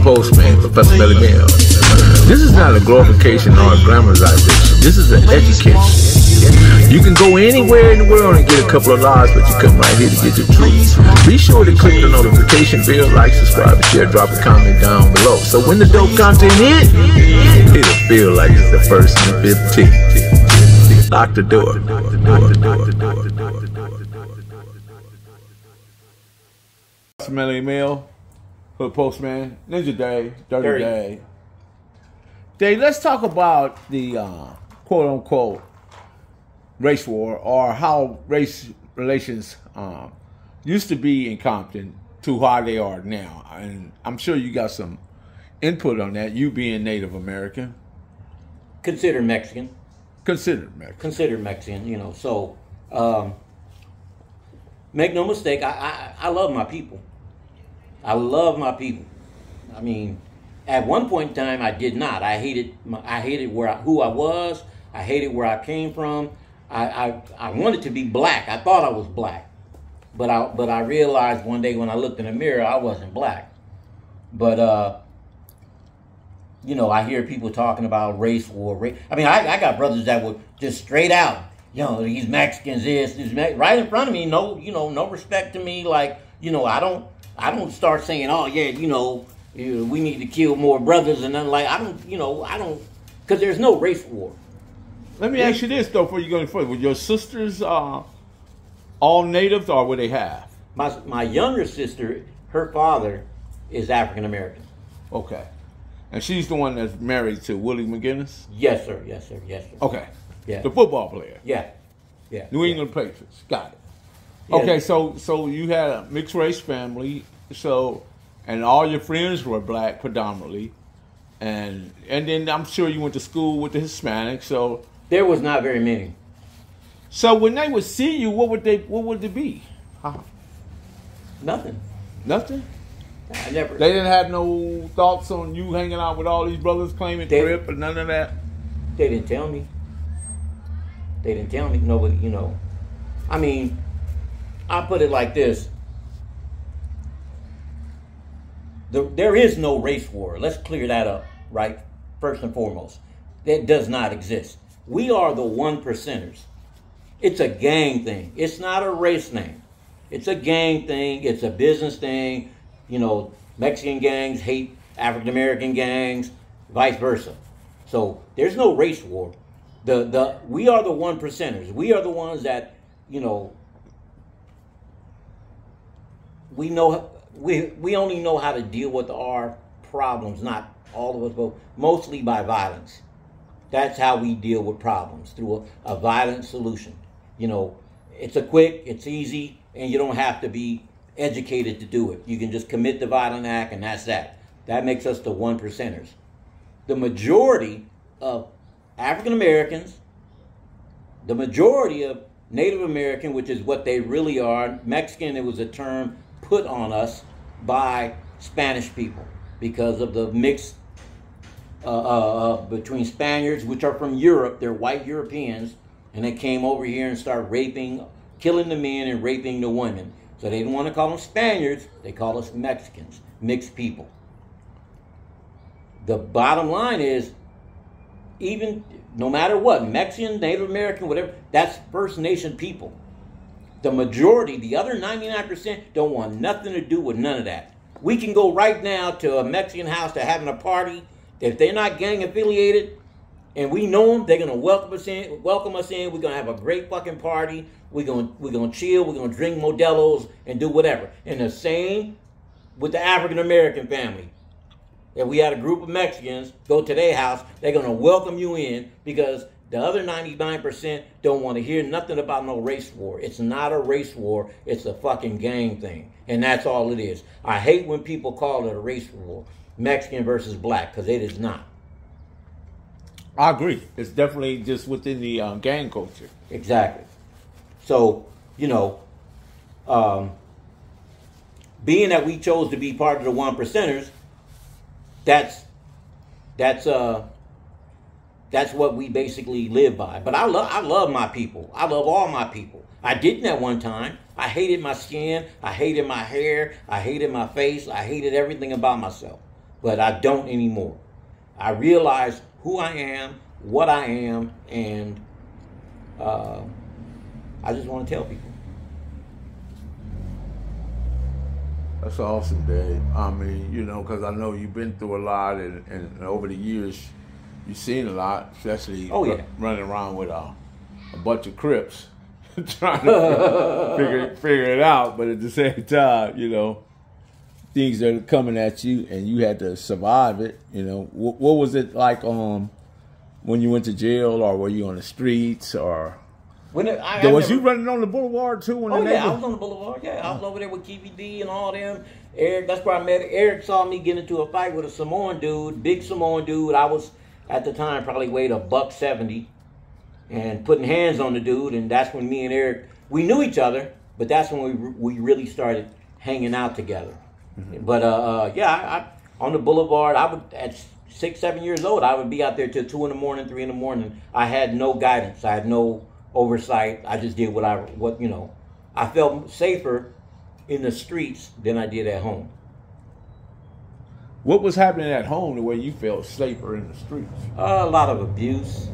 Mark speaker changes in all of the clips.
Speaker 1: Postman, Professor Melly Mel. This is not a glorification or a glamorization. This is an education. You can go anywhere in the world and get a couple of lives, but you come right here to get the truth. Be sure to click the notification bell, like, subscribe, share, drop a comment down below. So when the dope content hit, it'll feel like it's the first and the 15th. Lock the door. Melly Mel, Hood Postman, Ninja Day, Dirty Day. Dave, let's talk about the quote-unquote race war, or how race relations used to be in Compton to how they are now. And I'm sure you got some input on that, you being Native American.
Speaker 2: Considered Mexican.
Speaker 1: Considered Mexican.
Speaker 2: Considered Mexican, you know. So, make no mistake, I love my people. I love my people. I mean, at one point in time, I did not. I hated who I was. I hated where I came from. I wanted to be black. I thought I was black, but I realized one day when I looked in the mirror, I wasn't black. But you know, I hear people talking about race war. I mean, I got brothers that would just straight out, you know, these Mexicans right in front of me. No, you know, no respect to me. Like, you know, I don't start saying, oh yeah, you know, we need to kill more brothers and nothing like. I don't, because there's no race war.
Speaker 1: Let me ask you this though, before you go any further: were your sisters all natives, or were they half?
Speaker 2: My younger sister, her father is African American.
Speaker 1: Okay, and she's the one that's married to Willie McGinnis.
Speaker 2: Yes, sir. Yes, sir. Yes, sir.
Speaker 1: Okay.
Speaker 2: Yeah.
Speaker 1: The football player.
Speaker 2: Yeah. Yeah.
Speaker 1: New England Patriots. Got it.
Speaker 2: Yeah.
Speaker 1: Okay, so you had a mixed race family, and all your friends were black predominantly, and then I'm sure you went to school with the Hispanics. So
Speaker 2: there was not very many.
Speaker 1: So when they would see you, what would they be?
Speaker 2: Nothing.
Speaker 1: Nothing.
Speaker 2: I never.
Speaker 1: They didn't have no thoughts on you hanging out with all these brothers claiming trip or none of that.
Speaker 2: They didn't tell me. They didn't tell me. Nobody, you know. I mean, I put it like this. There is no race war. Let's clear that up, right? First and foremost. That does not exist. We are the 1%ers. It's a gang thing. It's not a race thing. It's a gang thing. It's a business thing. You know, Mexican gangs hate African American gangs, vice versa. So there's no race war. We are the 1%ers. We are the ones that, you know, we only know how to deal with our problems, not all of us, but mostly by violence. That's how we deal with problems, through a violent solution. You know, it's it's easy, and you don't have to be educated to do it. You can just commit the violent act, and that's that. That makes us the 1%ers. The majority of African Americans, the majority of Native American, which is what they really are, Mexican, it was a term put on us by Spanish people because of the mix between Spaniards, which are from Europe. They're white Europeans, and they came over here and started killing the men and raping the women. So they didn't want to call them Spaniards. They call us Mexicans, mixed people. The bottom line is, even no matter what, Mexican, Native American, whatever, that's First Nation people. The majority, the other 99%, don't want nothing to do with none of that. We can go right now to a Mexican house to having a party. If they're not gang affiliated and we know them, they're gonna welcome us in. We're gonna have a great fucking party. We're gonna chill. We're gonna drink Modelo's and do whatever. And the same with the African American family. If we had a group of Mexicans go to their house, they're gonna welcome you in, because the other 99% don't want to hear nothing about no race war. It's not a race war. It's a fucking gang thing. And that's all it is. I hate when people call it a race war, Mexican versus black, because it is not.
Speaker 1: I agree. It's definitely just within the gang culture.
Speaker 2: Exactly. So, you know, being that we chose to be part of the 1%ers, that's what we basically live by. But I love my people. I love all my people. I didn't at one time. I hated my skin. I hated my hair. I hated my face. I hated everything about myself. but I don't anymore. I realize who I am, what I am, and I just want to tell people.
Speaker 1: That's awesome, Dave. I mean, you know, because I know you've been through a lot, and over the years, you've seen a lot, especially running around with a bunch of Crips trying to figure it out. But at the same time, you know, things are coming at you, and you had to survive it. You know, what was it like when you went to jail, or were you on the streets, or was you running on the boulevard too?
Speaker 2: I was on the boulevard. Yeah, I was over there with KVD and all them. Eric, that's where I met Eric. Saw me get into a fight with a Samoan dude, big Samoan dude. I was at the time probably weighed $170, and putting hands on the dude. And that's when me and Eric, we knew each other, but that's when we really started hanging out together. Mm-hmm. But I on the boulevard, I would at 6, 7 years old, I would be out there till 2 in the morning, 3 in the morning. I had no guidance. I had no oversight. I just did what I felt safer in the streets than I did at home.
Speaker 1: What was happening at home the way you felt safer in the streets?
Speaker 2: A lot of abuse.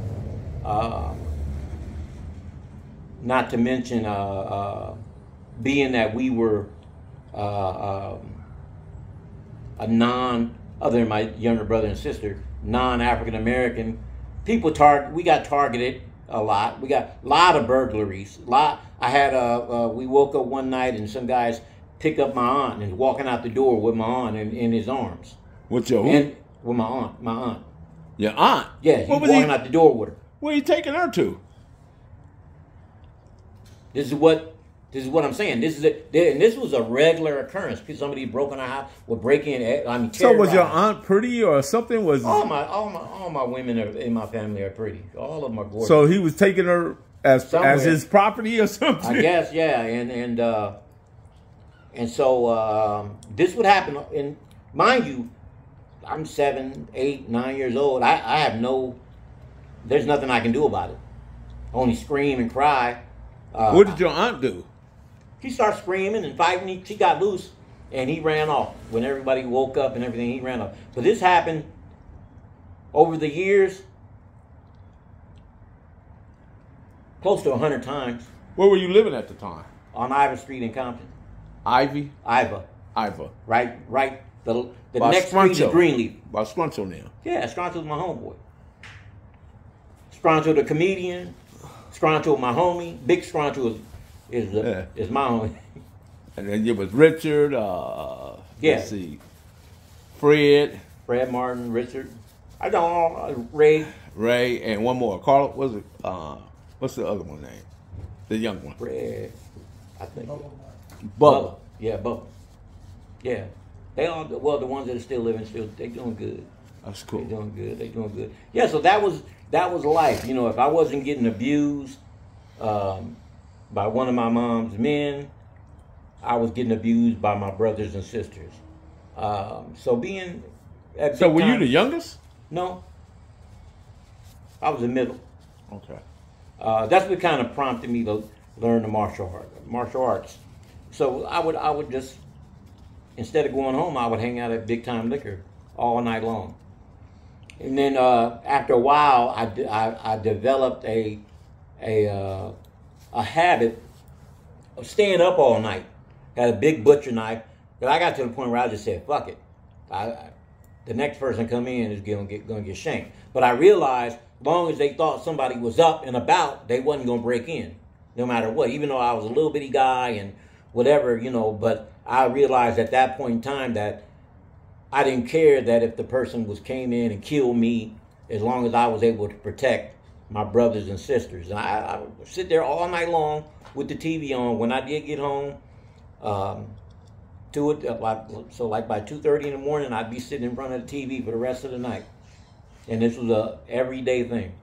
Speaker 2: Not to mention being that we were a other than my younger brother and sister, non-African American, we got targeted a lot. We got a lot of burglaries. I had we woke up one night and some guys picked up my aunt and was walking out the door with my aunt in his arms.
Speaker 1: With your
Speaker 2: aunt? With my aunt.
Speaker 1: Your aunt?
Speaker 2: Yeah, he was walking out the door with her.
Speaker 1: Where are you taking her to?
Speaker 2: This is what I'm saying. This was a regular occurrence. Somebody broke in our house, would break in. I mean,
Speaker 1: so was your aunt pretty or something?
Speaker 2: All my women in my family are pretty. All of them are gorgeous.
Speaker 1: So he was taking her as his property or something.
Speaker 2: I guess, yeah. And so this would happen. And mind you, I'm 7, 8, 9 years old. I have there's nothing I can do about it. Only scream and cry.
Speaker 1: What did your aunt do?
Speaker 2: He started screaming and fighting. She got loose, and he ran off. When everybody woke up and everything, he ran off. But this happened over the years, close to 100 times.
Speaker 1: Where were you living at the time?
Speaker 2: On Iva Street in Compton.
Speaker 1: Iva.
Speaker 2: Right. The next street is Greenleaf.
Speaker 1: By Scruncho now.
Speaker 2: Yeah, Scruncho's my homeboy. Scruncho the comedian. Scruncho my homie. Big Scruncho is my homie.
Speaker 1: And then it was Richard. Let's see. Fred
Speaker 2: Martin, Richard. I don't know. Ray,
Speaker 1: and one more. Carl. Was it? What's the other one's name? The young one.
Speaker 2: Fred. I think.
Speaker 1: Bubba.
Speaker 2: Yeah, Bubba. Yeah. They all, the ones that are still living, they doing good.
Speaker 1: That's cool.
Speaker 2: They doing good. Yeah, so that was life. You know, if I wasn't getting abused by one of my mom's men, I was getting abused by my brothers and sisters. So being at
Speaker 1: So were you the youngest?
Speaker 2: No. I was the middle.
Speaker 1: Okay.
Speaker 2: That's what kind of prompted me to learn the martial arts. So I would just, instead of going home, I would hang out at Big Time Liquor all night long. And then after a while, I developed a habit of staying up all night. Had a big butcher knife, but I got to the point where I just said, "Fuck it." The next person come in is going to get shanked. But I realized, as long as they thought somebody was up and about, they wasn't going to break in, no matter what. Even though I was a little bitty guy and whatever, you know. But I realized at that point in time that I didn't care that if the person came in and killed me, as long as I was able to protect my brothers and sisters. And I would sit there all night long with the TV on. When I did get home, like by 2:30 in the morning, I'd be sitting in front of the TV for the rest of the night. And this was a everyday thing.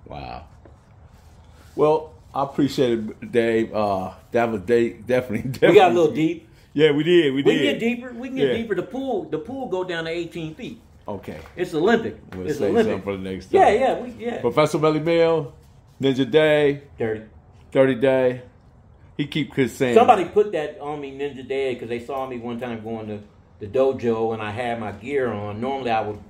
Speaker 1: Wow. Well, I appreciate it, Dave. That was definitely.
Speaker 2: We got a little deep.
Speaker 1: Yeah, we did.
Speaker 2: We can get deeper. We can get deeper. The pool go down to 18 feet.
Speaker 1: Okay.
Speaker 2: It's Olympic.
Speaker 1: We'll say something for the next time.
Speaker 2: Yeah.
Speaker 1: Professor Melly Mill, Ninja Day,
Speaker 2: Dirty
Speaker 1: Day. He keep saying.
Speaker 2: Somebody put that on me, Ninja Dad, because they saw me one time going to the dojo and I had my gear on. Normally I would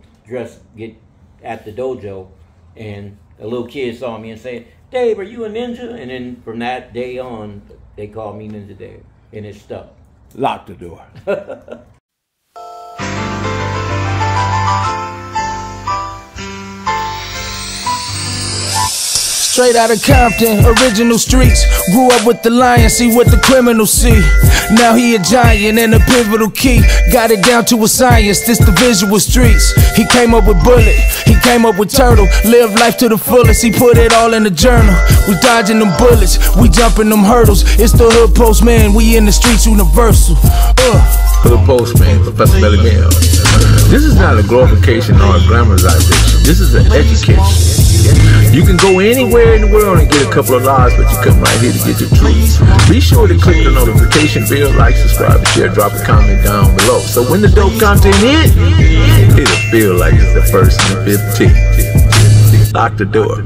Speaker 2: get at the dojo, and a little kid saw me and said, "Dave, are you a ninja?" And then from that day on, they called me Ninja Dave, and it stuck.
Speaker 1: Lock the door.
Speaker 3: Straight out of Compton, original streets. Grew up with the lion, see what the criminals see. Now he a giant and a pivotal key. Got it down to a science, this the visual streets. He came up with Bullet, he came up with Turtle. Lived life to the fullest, he put it all in the journal. We dodging them bullets, we jumping them hurdles. It's the Hood Postman, we in the streets universal.
Speaker 1: Hood Postman, Professor Melly Mel. This is not a glorification or a glamorization. This is an education. You can go anywhere in the world and get a couple of lies, but you come right here to get the truth. Be sure to click the notification bell, like, subscribe, share, drop a comment down below. So when the dope content hit, it'll feel like it's the first and the 15th. Lock the door.